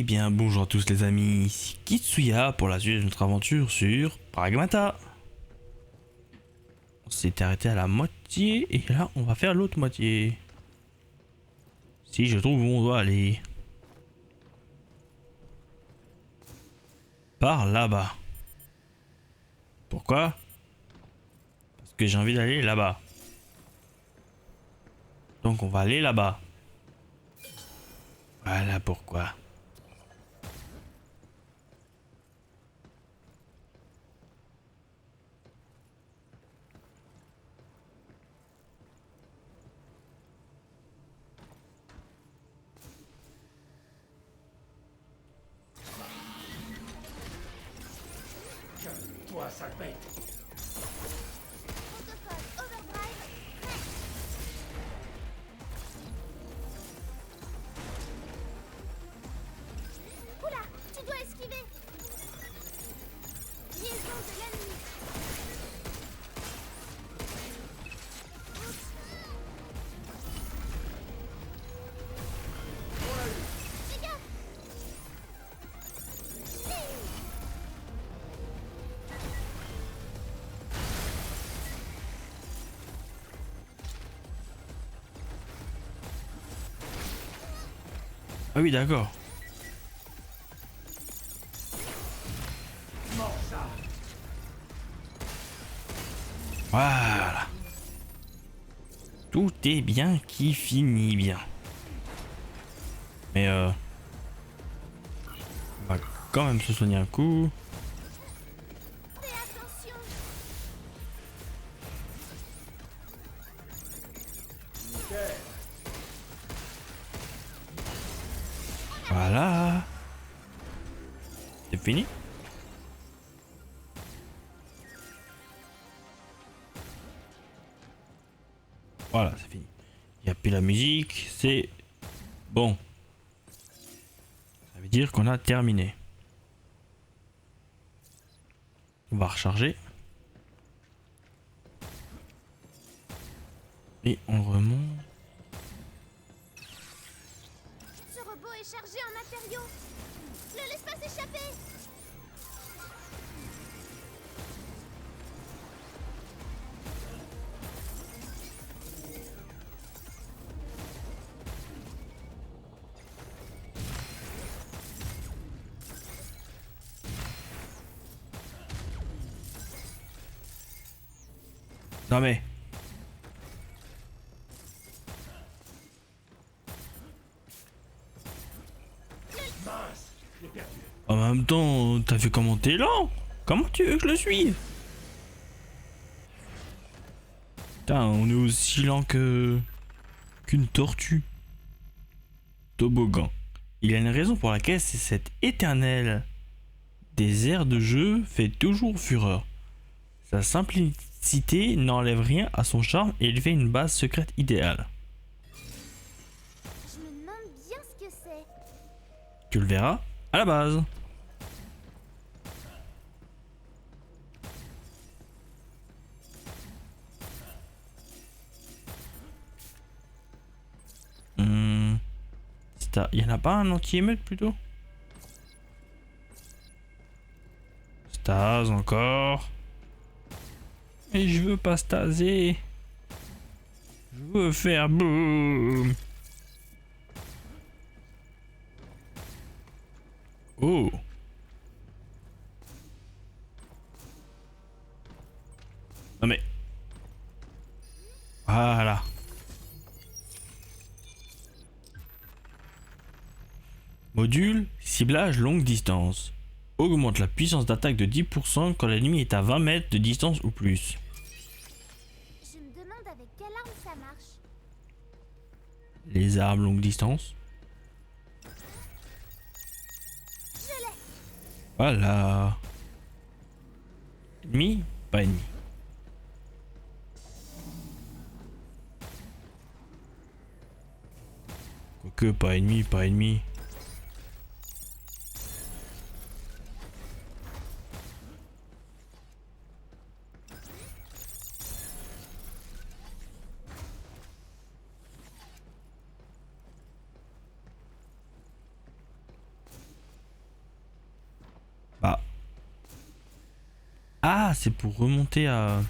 bien, bonjour à tous les amis, ici Kitsuya pour la suite de notre aventure sur Pragmata. On s'est arrêté à la moitié et là on va faire l'autre moitié. Si je trouve où on doit aller. Par là-bas. Pourquoi? Parce que j'ai envie d'aller là-bas. Donc on va aller là-bas. Voilà pourquoi. Toi, sale bête. Protocole Overdrive. Oula, tu dois esquiver. Liaison de l'ennemi. Fais gaffe. Ah oui d'accord. Mors ça. Voilà. Tout est bien qui finit bien. Mais on va quand même se soigner un coup. Fais attention. Nickel. Voilà. C'est fini? Voilà, c'est fini. Il n'y a plus la musique, c'est bon. Ça veut dire qu'on a terminé. On va recharger. Et on remonte. Ce robot est chargé en matériaux. Ne laisse pas s'échapper. Non mais. Mince, je l'ai perdu. En même temps, t'as vu comment t'es lent? Comment tu veux que je le suive? Putain, on est aussi lent que qu'une tortue. Toboggan. Il y a une raison pour laquelle c'est cette éternelle des aires de jeu fait toujours fureur. Sa simplicité n'enlève rien à son charme et il fait une base secrète idéale. Je me demande bien ce que c'est. Tu le verras à la base. Il y en a pas un anti-émeute plutôt? Stase encore. Et je veux pas staser. Je veux faire boum. Oh. Non mais. Voilà. Module ciblage longue distance. Augmente la puissance d'attaque de 10% quand l'ennemi est à 20 mètres de distance ou plus. Je me demande avec quelle arme ça marche. Les armes longue distance. Je l'ai. Voilà. Ennemi, pas ennemi. Quoique, pas ennemi, pas ennemi. Ah, c'est pour remonter à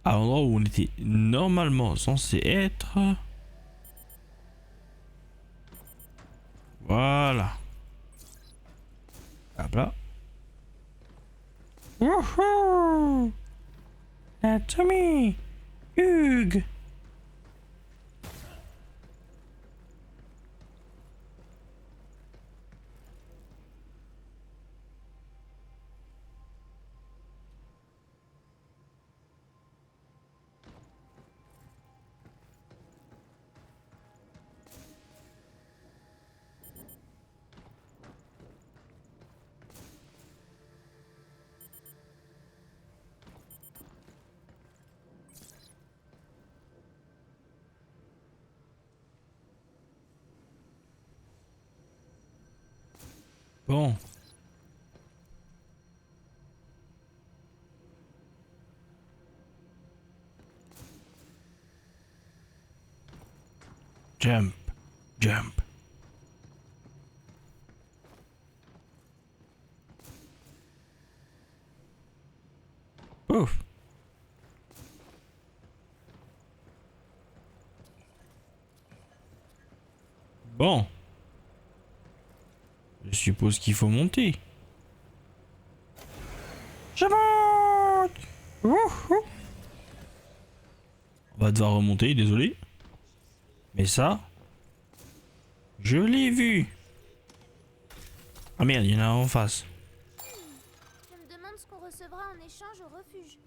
l'endroit où on était normalement censé être. Voilà. Hop là. Wouhou! Tommy! Hugues! Bon. Jump. Jump. Ouf. Bon. Je suppose qu'il faut monter. Je monte. Wouhou. On va devoir remonter, désolé. Mais ça, je l'ai vu. Ah merde, il y en a un en face. Je me demande ce qu'on recevra en échange au refuge.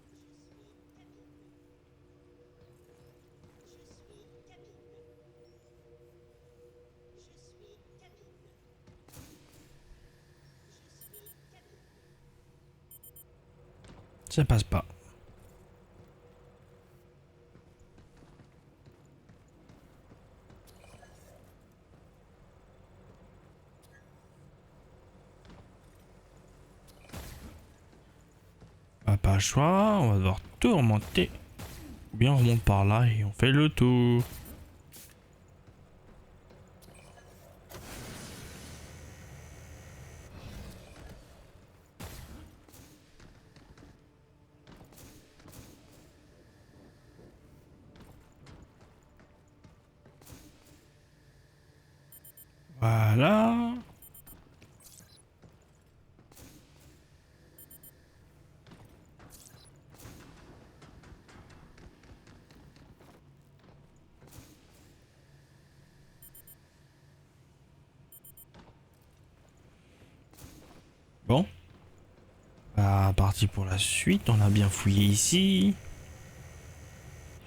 Ça passe pas. Pas le choix, on va devoir tout remonter. Ou bien on remonte par là et on fait le tour. Voilà. Bon. Bah, parti pour la suite. On a bien fouillé ici.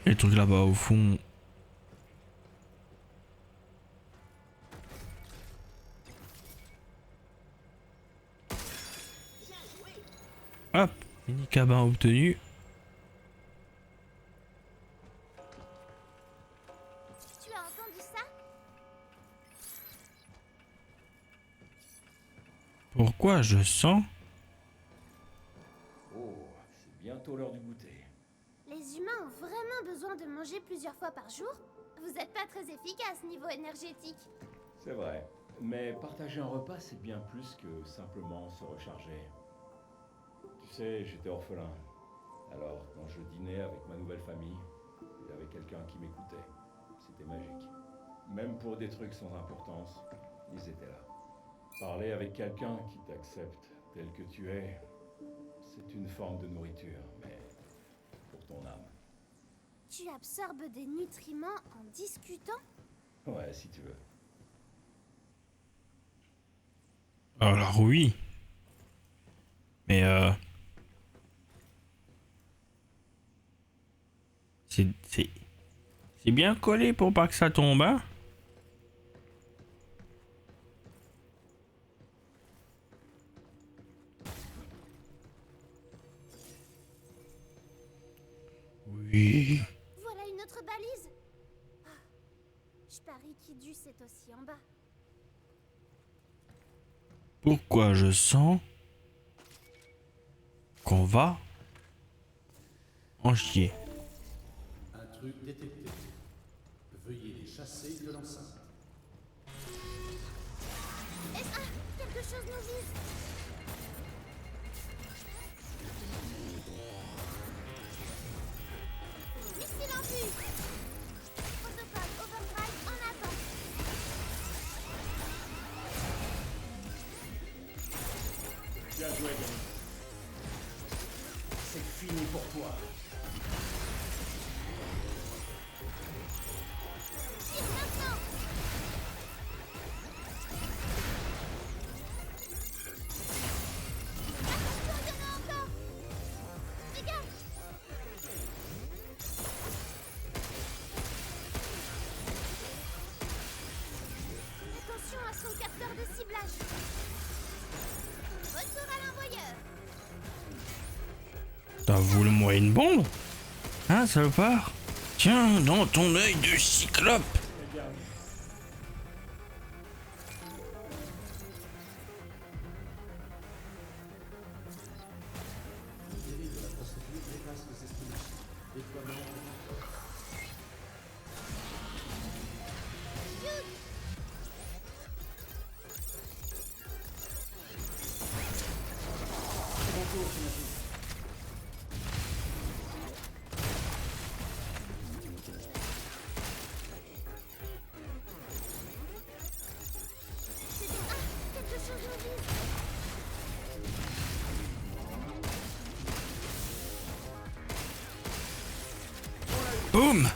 Et le truc là-bas au fond. Hop. Mini cabin obtenu. Tu as entendu ça? Pourquoi je sens... Oh, c'est bientôt l'heure du goûter. Les humains ont vraiment besoin de manger plusieurs fois par jour? Vous êtes pas très efficace niveau énergétique. C'est vrai. Mais partager un repas, c'est bien plus que simplement se recharger. Tu sais, j'étais orphelin. Alors, quand je dînais avec ma nouvelle famille, il y avait quelqu'un qui m'écoutait. C'était magique. Même pour des trucs sans importance, ils étaient là. Parler avec quelqu'un qui t'accepte tel que tu es, c'est une forme de nourriture, mais pour ton âme. Tu absorbes des nutriments en discutant? Ouais, si tu veux. Alors oui. Mais c'est bien collé pour pas que ça tombe, hein. Oui. Voilà une autre balise. Ah, je parie qu'Idus est aussi en bas. Pourquoi je sens qu'on va en chier. Intrus détecté. Veuillez les chasser de l'enceinte. Quelque chose nous vise. Bien joué, Denis. C'est fini pour toi. Tire maintenant. Attention, encore. Dégage. Attention à son capteur de ciblage. Retour à l'envoyeur. T'as voulu moi une bombe? Hein, salopard? Tiens, dans ton œil de cyclope! Regarde. Dérive de la procédure dépasse les estimations. Déploiement. C'est mon tour, j'imagine. C'est des... Ah, quelque chose me vise. Boum!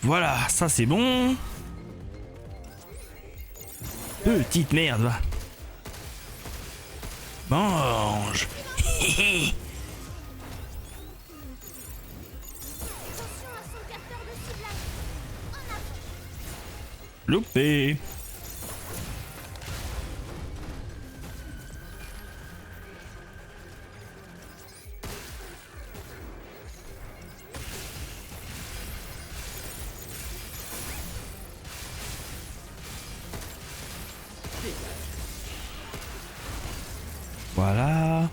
Voilà, ça c'est bon. Petite merde, va. Mange. Attention à son capteur de ciblage. En avant. Loupé. Voilà.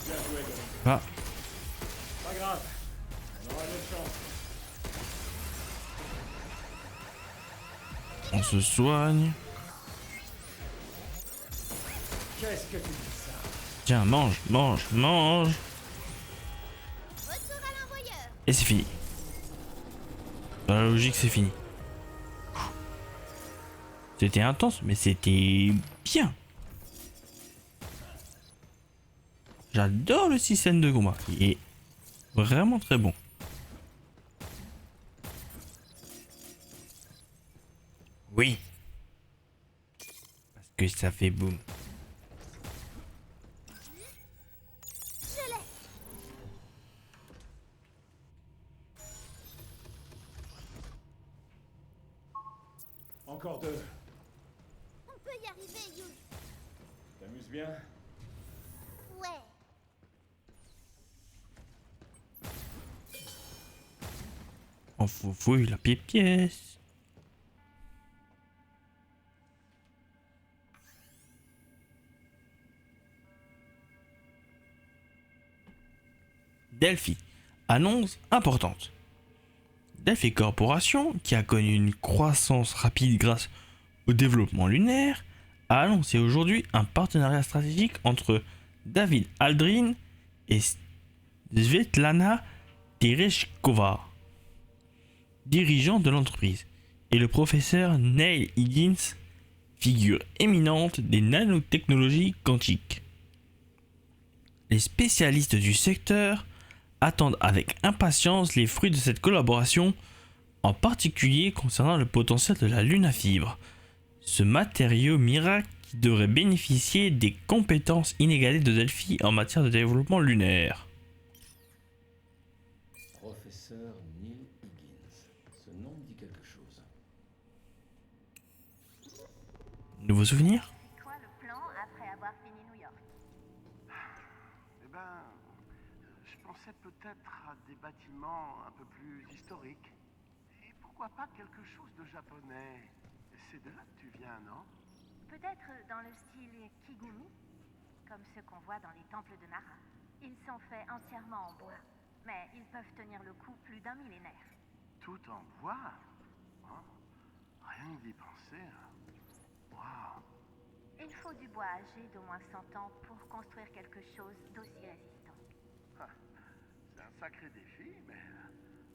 Bien joué, Denis. Ah, Pas grave. On aura une autre chance. on se soigne. Qu'est-ce que tu dis ça? Tiens, mange, mange, mange. Retour à l'envoyeur. Et c'est fini. Dans la logique, c'est fini. C'était intense, mais c'était bien. J'adore le système de combat. Il est vraiment très bon. Oui. Parce que ça fait boum. Je l'ai. Encore deux. On peut y arriver, Yul. T'amuses bien? Ouais. On fouille la pièce. Delphi. Annonce importante. Delphi Corporation, qui a connu une croissance rapide grâce au développement lunaire, a annoncé aujourd'hui un partenariat stratégique entre David Aldrin et Svetlana Tereshkova, dirigeant de l'entreprise, et le professeur Neil Higgins, figure éminente des nanotechnologies quantiques. Les spécialistes du secteur attendent avec impatience les fruits de cette collaboration, en particulier concernant le potentiel de la lunafibre, ce matériau miracle qui devrait bénéficier des compétences inégalées de Delphi en matière de développement lunaire. Professeur Neil Higgins. Ce nom me dit quelque chose. Nouveau souvenir? Quoi le plan après avoir fini New York? Eh ben, je pensais peut-être à des bâtiments un peu plus historiques. Et pourquoi pas quelque chose de japonais? C'est de là que tu viens, non? Peut-être dans le style Kigumi, comme ceux qu'on voit dans les temples de Nara. Ils sont faits entièrement en bois, mais ils peuvent tenir le coup plus d'un millénaire. Tout en bois? Hein? Rien que d'y penser. Waouh! Il faut du bois âgé d'au moins 100 ans pour construire quelque chose d'aussi résistant. C'est un sacré défi, mais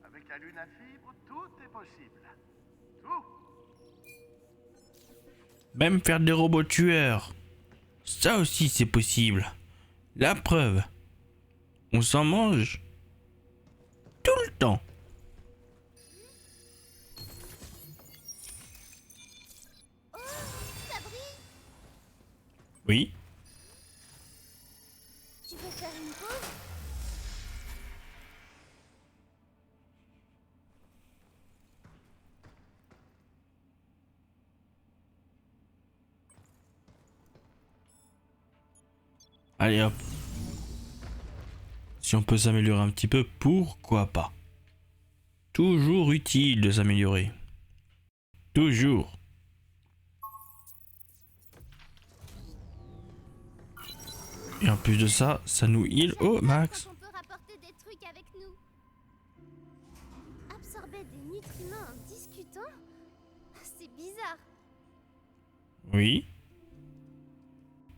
avec la lunafibre, tout est possible. Tout! Même faire des robots tueurs. Ça aussi c'est possible. La preuve. On s'en mange tout le temps. Oh, ça brille. Oui. Tu veux faire une pause? Allez hop. Si on peut s'améliorer un petit peu, pourquoi pas? Toujours utile de s'améliorer. Toujours. Et en plus de ça, ça nous heal au max. On peut rapporter des trucs avec nous. Absorber des nutriments en discutant? C'est bizarre. Oui.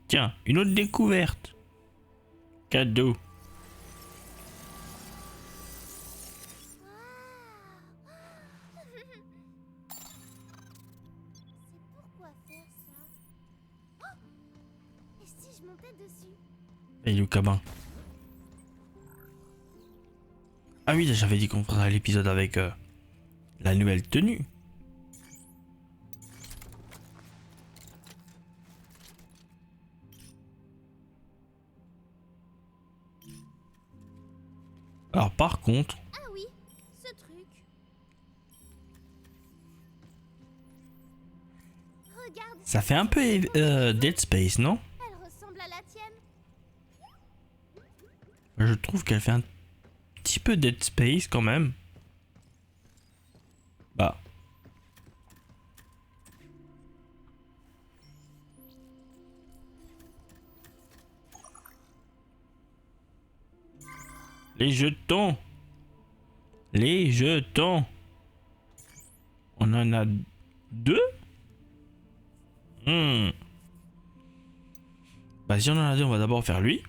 Tiens, une autre découverte. Cadeau. C'est pourquoi faire ça? Oh, et si je montais dessus? Et le cabin. Ah oui, j'avais dit qu'on ferait l'épisode avec la nouvelle tenue. Alors par contre, Ah oui, ce truc. Regarde, ça fait un peu Dead Space, non? elle ressemble à la tienne. Je trouve qu'elle fait un petit peu Dead Space quand même. Bah. Les jetons. Les jetons. On en a 2. Bah si on en a 2, on va d'abord faire lui.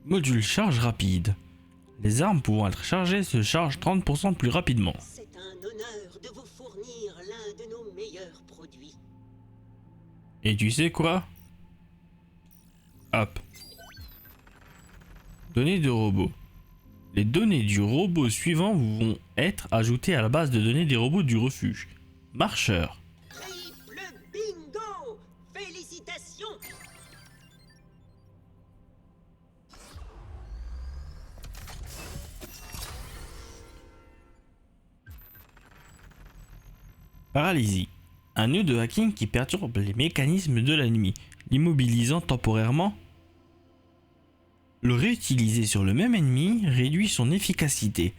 Module charge rapide. Les armes pouvant être chargées se chargent 30% plus rapidement. C'est un honneur de vous fournir l'un de nos meilleurs produits. Et tu sais quoi? Hop. Données de robot. Les données du robot suivant vont être ajoutées à la base de données des robots du refuge. Marcheur. Triple bingo! Félicitations! Paralysie. Un nœud de hacking qui perturbe les mécanismes de la nuit, l'immobilisant temporairement. Le réutiliser sur le même ennemi réduit son efficacité.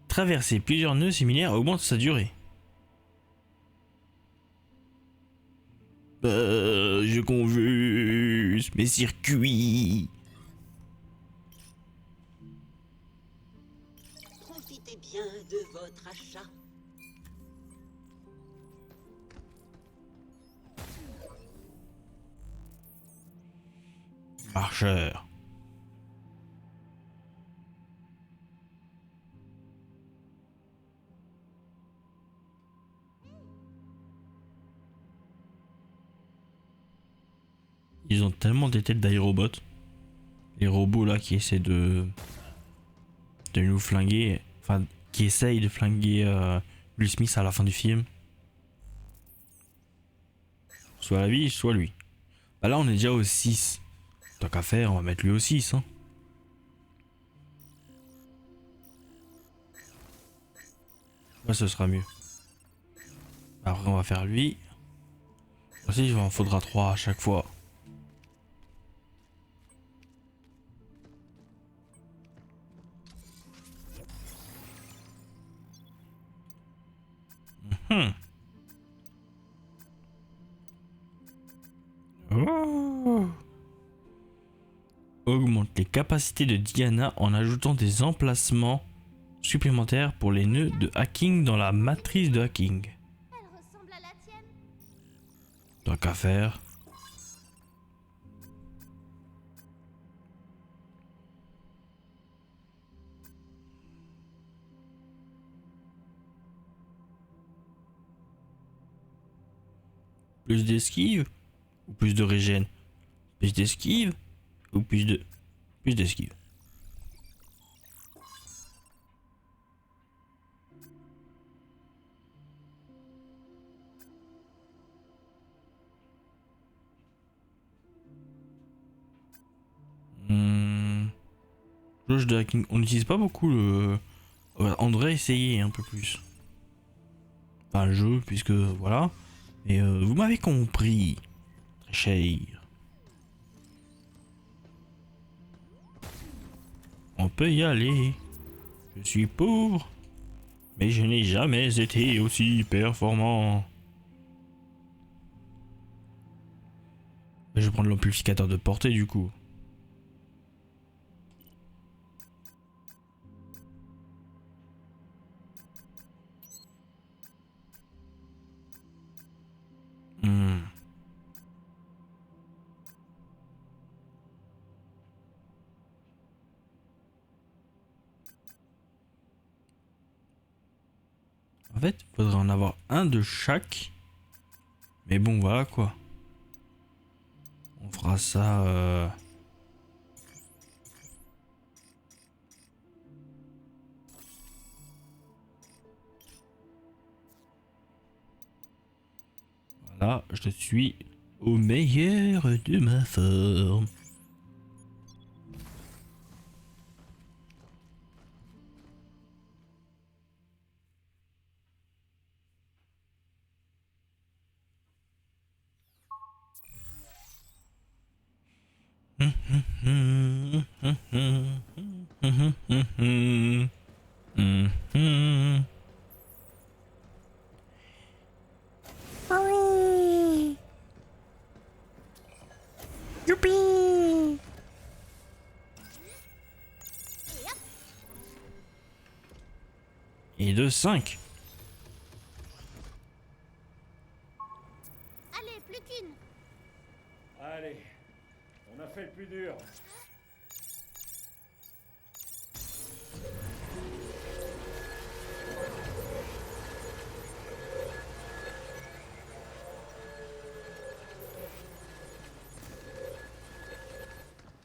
Traverser plusieurs nœuds similaires augmente sa durée. Je confuse mes circuits. Profitez bien de votre achat. Marcheur. Ils ont tellement des têtes d'aérobots. Les robots là qui essaient de nous flinguer. Enfin, qui essayent de flinguer Will Smith à la fin du film. Soit la vie, soit lui. Bah là on est déjà au 6. Tant qu'à faire, on va mettre lui au 6. Hein. Ouais, ce sera mieux. Après on va faire lui. Aussi il en faudra 3 à chaque fois. Oh. Augmente les capacités de Diana en ajoutant des emplacements supplémentaires pour les nœuds de hacking dans la matrice de hacking. Elle ressemble à la tienne. Tant qu'à faire. Plus d'esquive ou plus de régène? Plus d'esquive ou plus d'esquive? Jauge de hacking. On n'utilise pas beaucoup le... On devrait essayer un peu plus. Enfin le jeu, puisque voilà. Mais vous m'avez compris. Très cher. On peut y aller. Je suis pauvre. Mais je n'ai jamais été aussi performant. Je vais prendre l'amplificateur de portée du coup. En fait, il faudrait en avoir un de chaque. Mais bon, voilà quoi. On fera ça... Voilà, je suis au meilleur de ma forme. Youpi! Et de 5. Allez, plus qu'une. Allez, on a fait le plus dur.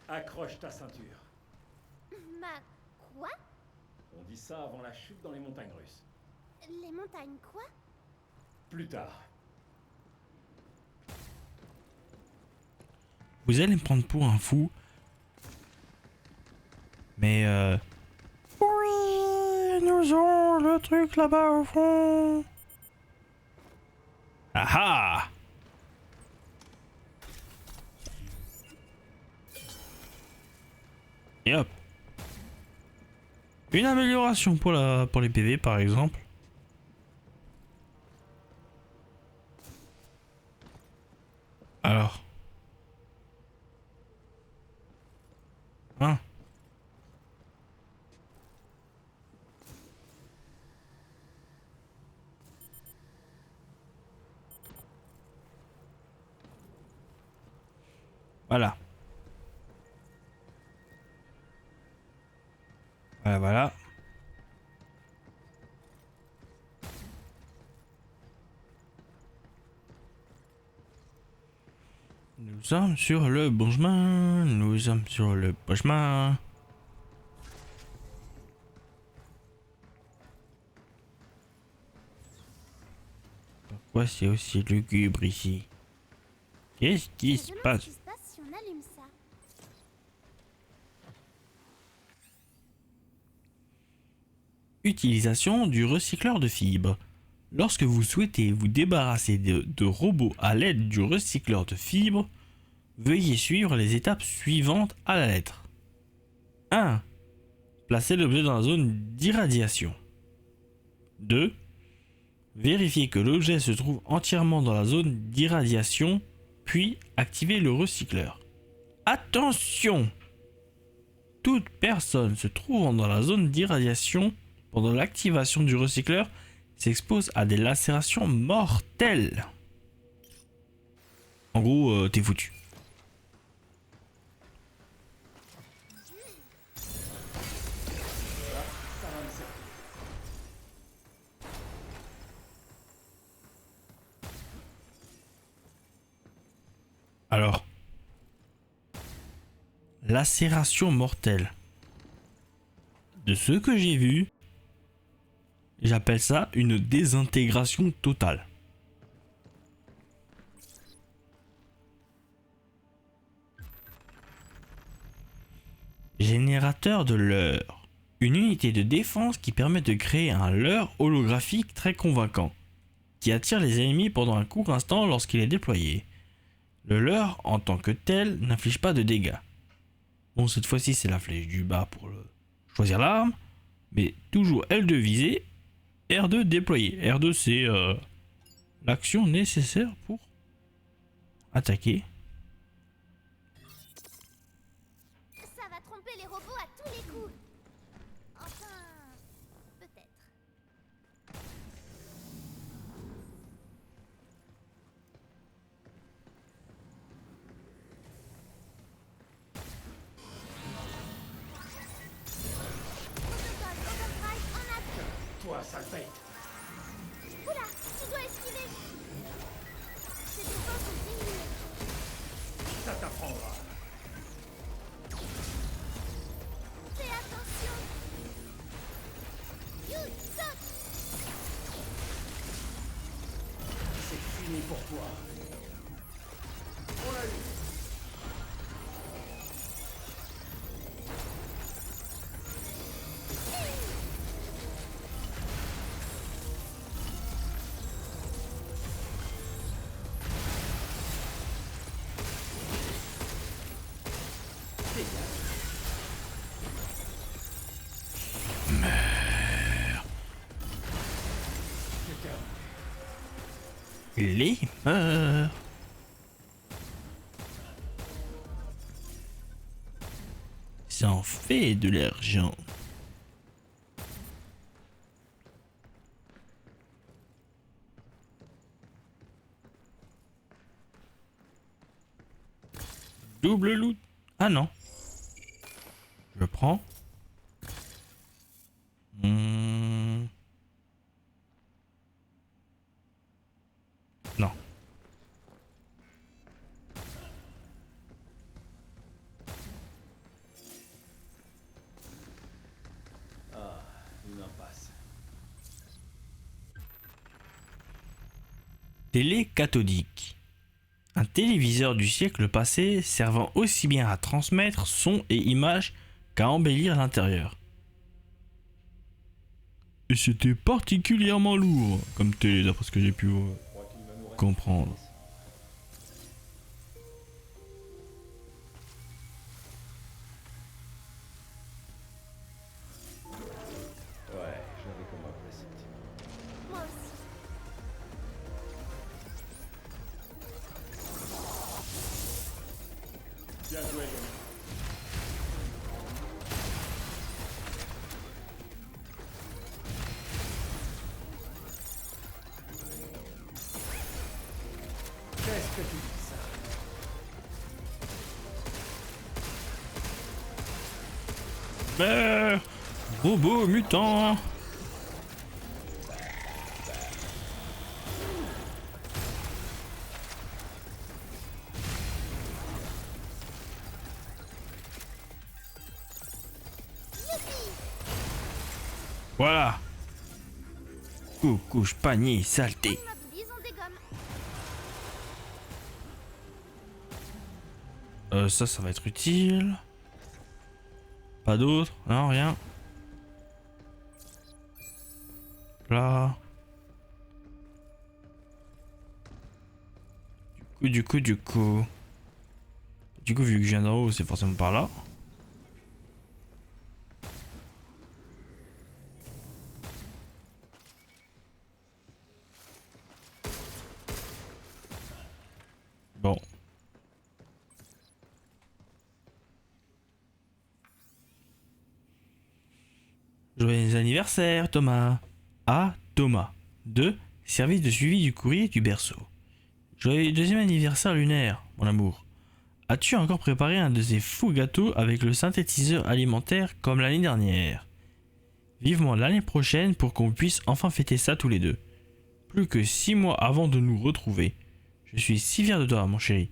Accroche ta ceinture. Ma quoi? On dit ça avant la chute dans les montagnes russes. Les montagnes quoi? Plus tard. Vous allez me prendre pour un fou. Mais oui, nous avons le truc là-bas au fond. Ah ah! Et hop. Une amélioration pour les PV par exemple. Alors. Hein? Voilà. Voilà, voilà. Nous sommes sur le bon chemin. Nous sommes sur le bon chemin. Pourquoi c'est aussi lugubre ici? Qu'est-ce qui se passe? Si on allume ça. Utilisation du recycleur de fibres. Lorsque vous souhaitez vous débarrasser de robots à l'aide du recycleur de fibres, veuillez suivre les étapes suivantes à la lettre. 1. Placez l'objet dans la zone d'irradiation. 2. Vérifiez que l'objet se trouve entièrement dans la zone d'irradiation, puis activez le recycleur. Attention! Toute personne se trouvant dans la zone d'irradiation pendant l'activation du recycleur s'expose à des lacérations mortelles. En gros, t'es foutu. Alors, lacération mortelle. De ce que j'ai vu, j'appelle ça une désintégration totale. Générateur de leurre. Une unité de défense qui permet de créer un leurre holographique très convaincant, qui attire les ennemis pendant un court instant lorsqu'il est déployé. Le leurre, en tant que tel, n'inflige pas de dégâts. Bon, cette fois-ci, c'est la flèche du bas pour choisir l'arme, mais toujours L2 visée, R2 déployé. R2, c'est l'action nécessaire pour attaquer. Ça va tromper les robots à tous les coups. Enfin, peut-être. Protocole Overdrive en action. Toi, sale bête. Oula, tu dois esquiver. Ces défenses sont diminuées. Ça t'apprendra. Fais attention. You, saute. C'est fini pour toi. On l'a eu. Les meurs. Ça en fait de l'argent. Double loot. Ah non. Je prends. Non. Ah, une impasse. Télé cathodique. Un téléviseur du siècle passé servant aussi bien à transmettre son et images qu'à embellir l'intérieur. Et c'était particulièrement lourd comme télé d'après ce que j'ai pu Crois qu'il va nous rester comprendre. Ouais, j'avais comme un pressentiment. Moi aussi. Bien joué, Johnny. Qu'est-ce que tu dis ça? Robot mutant. Voilà. Coucouche, panier, saleté. Immobilise, on dégomme. Ça va être utile. Pas d'autre? Non, rien. Là. Du coup, vu que je viens d'en haut, c'est forcément par là. Bon. Joyeux anniversaire, Thomas. À Thomas. 2. Service de suivi du courrier du berceau. Joyeux deuxième anniversaire lunaire, mon amour. As-tu encore préparé un de ces fous gâteaux avec le synthétiseur alimentaire comme l'année dernière? Vivement l'année prochaine pour qu'on puisse enfin fêter ça tous les deux. Plus que 6 mois avant de nous retrouver. Je suis si fier de toi, mon chéri.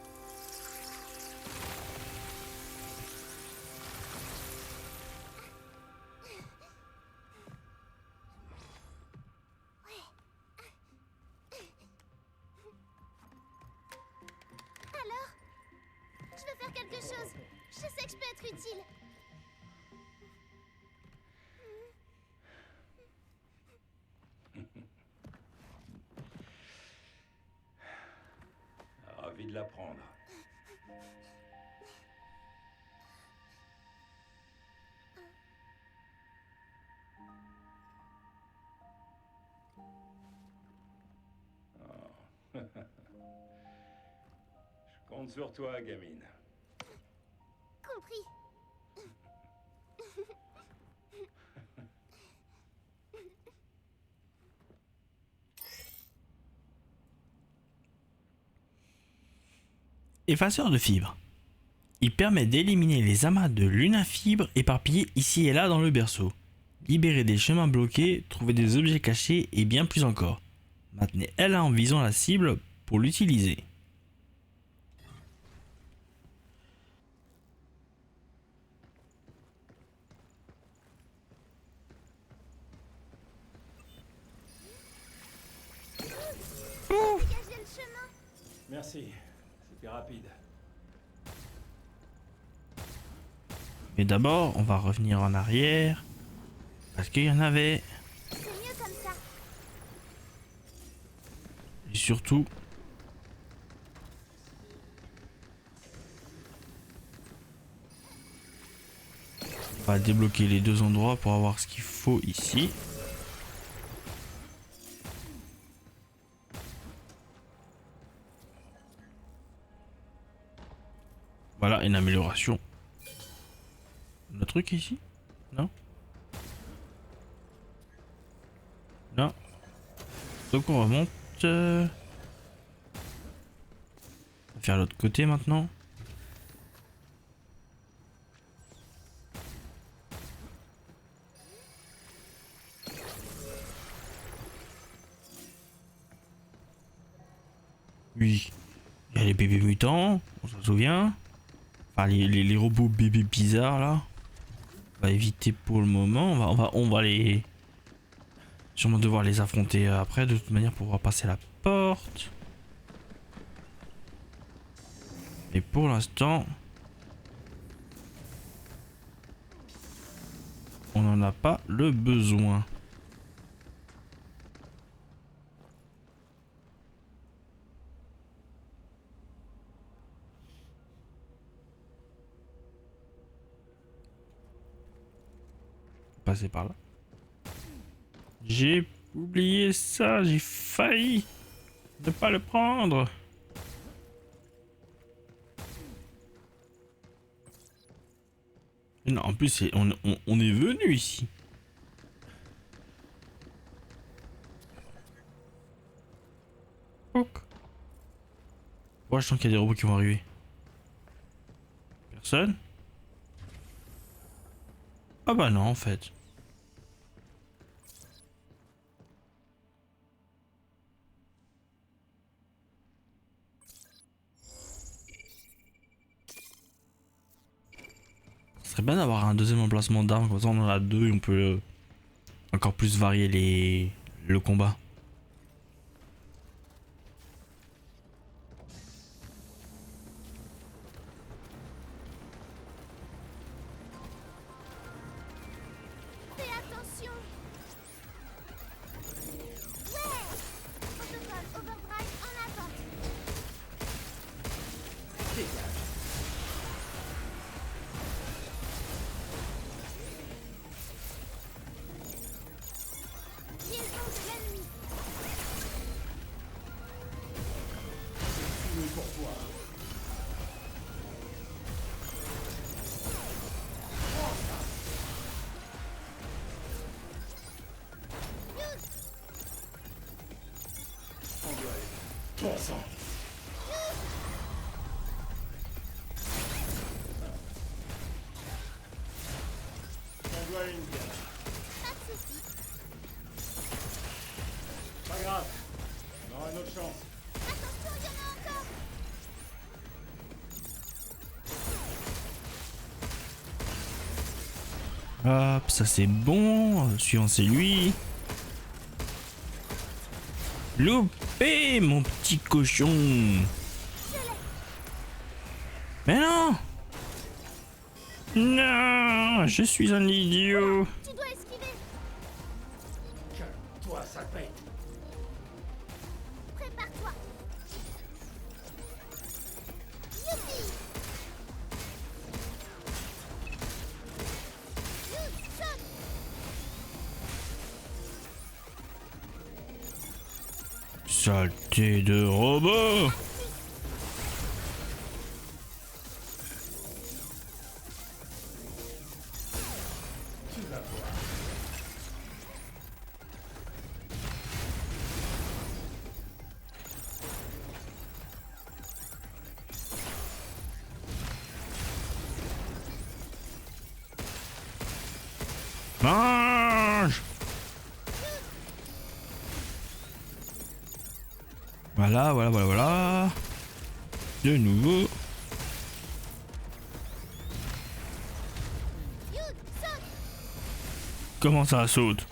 Alors, je vais faire quelque chose. Je sais que je peux être utile. Ravi de l'apprendre. Oh. Je compte sur toi, gamine. Compris. Effaceur de fibres. Il permet d'éliminer les amas de lunafibre éparpillés ici et là dans le berceau. Libérer des chemins bloqués, trouver des objets cachés et bien plus encore. Maintenez L1 en visant la cible pour l'utiliser. Dégagez le chemin. Merci, c'était rapide. Mais d'abord, on va revenir en arrière. Parce qu'il y en avait. C'est mieux comme ça. Et surtout... on va débloquer les deux endroits pour avoir ce qu'il faut ici. Voilà, une amélioration. Le truc ici? Non? Non. Donc on remonte. On va faire l'autre côté maintenant. Oui. Il y a les bébés mutants, on s'en souvient. Enfin les robots bébés bizarres là. On va éviter pour le moment. On va les... sûrement devoir les affronter après de toute manière pour pouvoir passer la porte. Mais pour l'instant... on n'en a pas le besoin. Passer par là. J'ai oublié ça, j'ai failli ne pas le prendre. Non, en plus, on est venu ici. Ok. Ouais, je sens qu'il y a des robots qui vont arriver. Personne? Ah bah non, en fait. Ce serait bien d'avoir un deuxième emplacement d'armes, comme ça on en a deux et on peut encore plus varier le combat. Fais attention. Ouais. Protocole Overdrive en attente. Liaison de l'ennemi. Ton sang. On doit une bière. Pas de soucis. Pas grave, on aura une autre chance. Attention, il y en a encore. Hop, ça c'est bon. Suivant c'est lui. Loupé, mon petit cochon. Mais non. Non, je suis un idiot. Tu dois esquiver. Calme-toi, sale bête. Prépare-toi. Youpi. Saute. Saleté de robot. Mange. Voilà, voilà, voilà, voilà. De nouveau. Comment ça saute?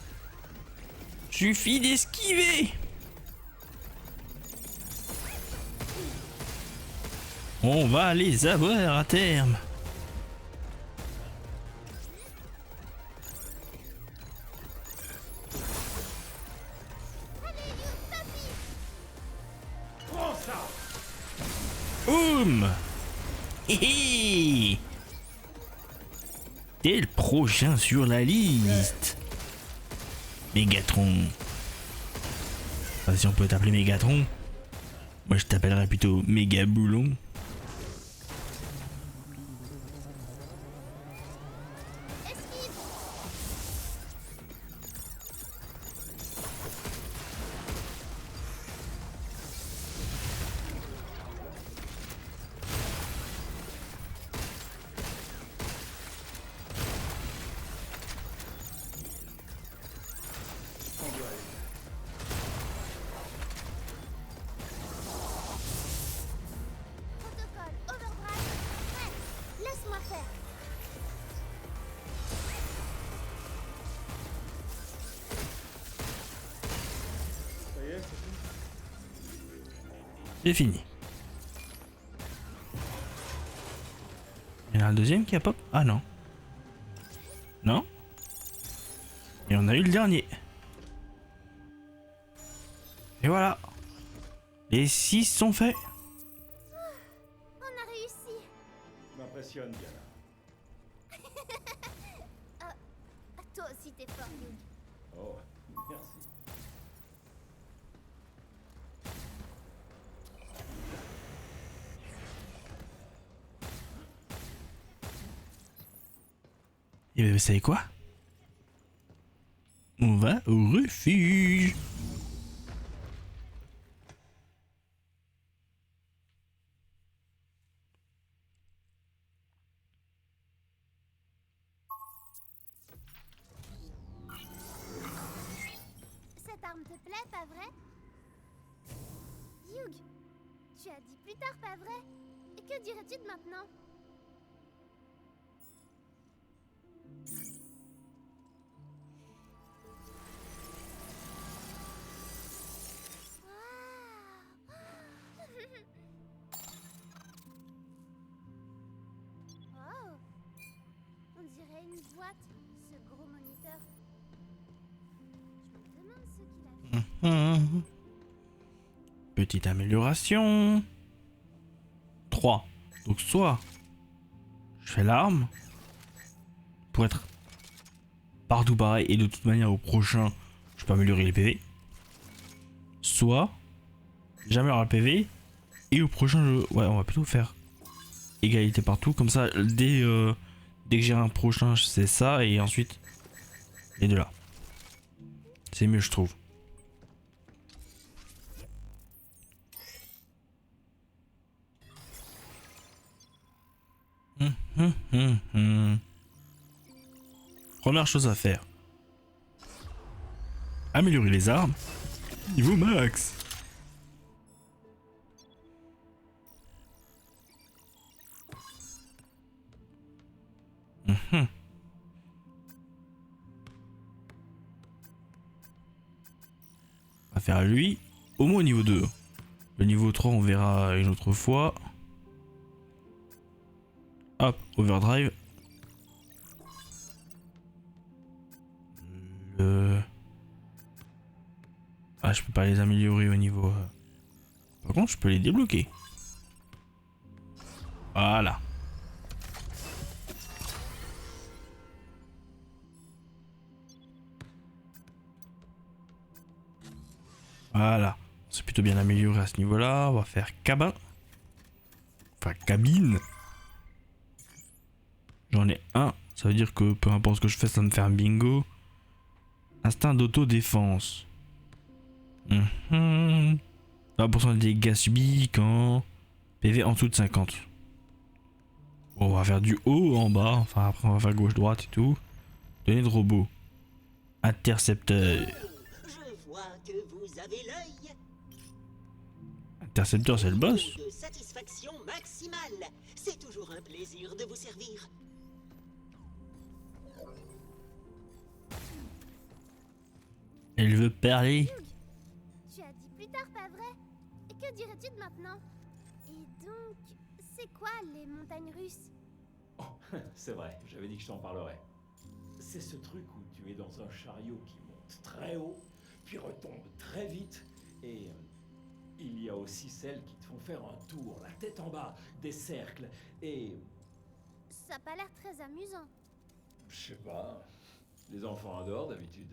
Suffit d'esquiver. On va les avoir à terme. Prends ça! Boum. Hé hé. T'es le prochain sur la liste. Mégatron. Enfin, si on peut t'appeler Mégatron. Moi je t'appellerais plutôt Méga Boulon. Protocole Overdrive. Prêt. Laisse-moi faire. Ça y est, c'est tout. C'est fini. Il y en a un deuxième qui a pop. Ah non. Non. Et on a eu le dernier. Et voilà. Les 6 sont faits. On a réussi. M'impressionne, Diana. Toi aussi, t'es fort, Luke. Oh, merci. Et bien, vous savez quoi? On va au refuge. Cette arme te plaît, pas vrai? Hugh, tu as dit plus tard, pas vrai? Et que dirais-tu de maintenant? Wow. On dirait une boîte, ce gros moniteur. Je me demande ce qu'il a fait. Petite amélioration. 3. Donc soit je fais l'arme pour être partout pareil et de toute manière au prochain je peux améliorer les PV. Soit j'améliore le PV et au prochain je... Ouais, on va plutôt faire égalité partout comme ça dès que j'ai un prochain c'est ça et ensuite les deux là. C'est mieux je trouve. Première chose à faire. Améliorer les armes. Niveau max. On va faire lui au moins au niveau 2. Le niveau 3 on verra une autre fois. Hop, overdrive. Ah, je peux pas les améliorer au niveau... Par contre, je peux les débloquer. Voilà. Voilà. C'est plutôt bien amélioré à ce niveau-là. On va faire cabin. Enfin, cabine. J'en ai un. Ça veut dire que peu importe ce que je fais, ça me fait un bingo. Instinct d'autodéfense. 20% de dégâts subis quand PV en dessous de 50. Bon, on va faire du haut en bas. Enfin, après, on va faire gauche-droite et tout. Données de robot. Intercepteur. Je vois que vous avez l'œil. Intercepteur, c'est le boss. De satisfaction maximale. C'est toujours un plaisir de vous servir. Elle veut parler. Tu as dit plus tard, pas vrai? Et que dirais-tu de maintenant? Et donc, c'est quoi les montagnes russes? Oh, c'est vrai, j'avais dit que je t'en parlerais. C'est ce truc où tu es dans un chariot qui monte très haut, puis retombe très vite, et il y a aussi celles qui te font faire un tour, la tête en bas, des cercles, et... Ça a pas l'air très amusant. je sais pas, les enfants adorent d'habitude.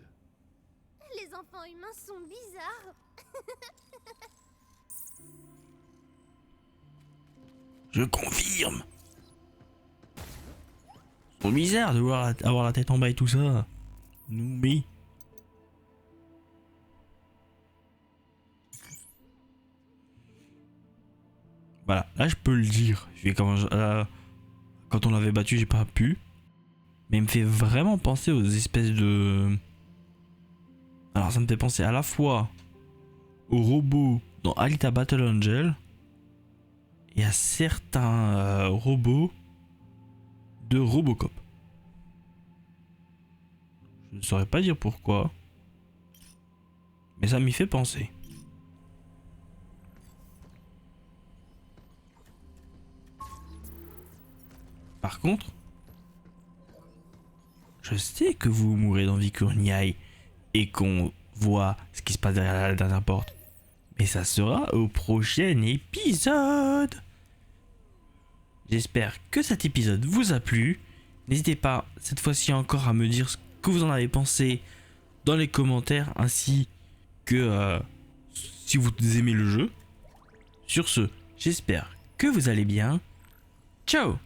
Les enfants humains sont bizarres. Je confirme. C'est bizarre de voir avoir la tête en bas et tout ça. Noumé. Voilà, là je peux le dire. Quand on l'avait battu, j'ai pas pu. Mais il me fait vraiment penser aux espèces de... Alors ça me fait penser à la fois aux robots dans Alita Battle Angel et à certains robots de Robocop. Je ne saurais pas dire pourquoi, mais ça m'y fait penser. Par contre, je sais que vous mourrez dans Vicourniaï et qu'on voit ce qui se passe derrière la dernière porte. Mais ça sera au prochain épisode. J'espère que cet épisode vous a plu. N'hésitez pas cette fois-ci encore à me dire ce que vous en avez pensé dans les commentaires, ainsi que si vous aimez le jeu. Sur ce, j'espère que vous allez bien. Ciao!